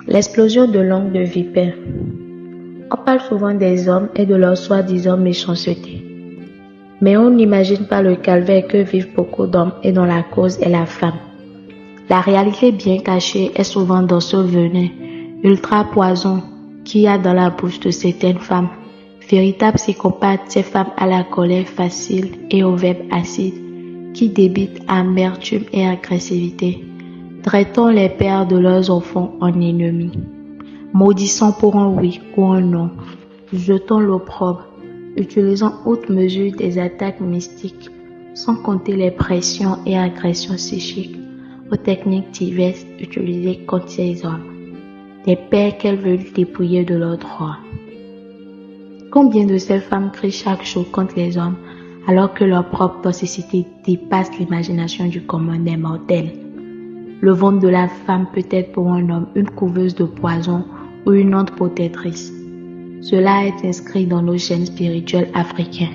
L'explosion de langue de vipère. On parle souvent des hommes et de leur soi-disant méchanceté. Mais on n'imagine pas le calvaire que vivent beaucoup d'hommes et dont la cause est la femme. La réalité bien cachée est souvent dans ce venin ultra poison qu'il y a dans la bouche de certaines femmes. Véritables psychopathes, ces femmes à la colère facile et au verbe acide qui débitent amertume et agressivité. Traitons les pères de leurs enfants en ennemis. Maudissons pour un oui ou un non. Jetons l'opprobre. Utilisons outre mesure des attaques mystiques, sans compter les pressions et agressions psychiques, aux techniques diverses utilisées contre ces hommes. Des pères qu'elles veulent dépouiller de leurs droits. Combien de ces femmes crient chaque jour contre les hommes, alors que leur propre toxicité dépasse l'imagination du commun des mortels? Le ventre de la femme peut être pour un homme une couveuse de poison ou une honte protectrice. Cela est inscrit dans nos gènes spirituels africains,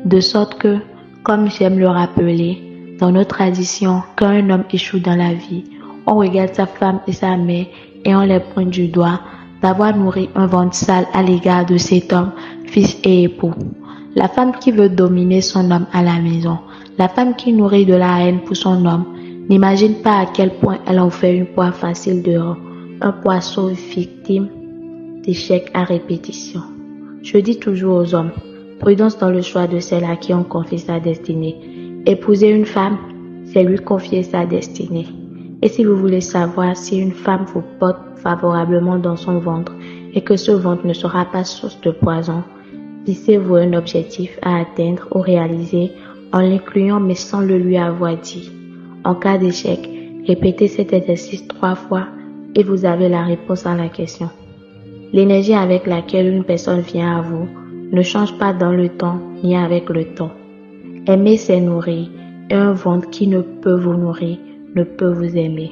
de sorte que, comme j'aime le rappeler, dans nos traditions, quand un homme échoue dans la vie, on regarde sa femme et sa mère et on les pointe du doigt d'avoir nourri un ventre sale à l'égard de cet homme, fils et époux. La femme qui veut dominer son homme à la maison, la femme qui nourrit de la haine pour son homme, n'imagine pas à quel point elle en fait une proie facile dehors, un poisson victime d'échecs à répétition. Je dis toujours aux hommes, prudence dans le choix de celle à qui on confie sa destinée. Épouser une femme, c'est lui confier sa destinée. Et si vous voulez savoir si une femme vous porte favorablement dans son ventre et que ce ventre ne sera pas source de poison, fixez-vous un objectif à atteindre ou réaliser en l'incluant mais sans le lui avoir dit. En cas d'échec, répétez cet exercice 3 fois et vous avez la réponse à la question. L'énergie avec laquelle une personne vient à vous ne change pas dans le temps ni avec le temps. Aimer, c'est nourrir, et un ventre qui ne peut vous nourrir ne peut vous aimer.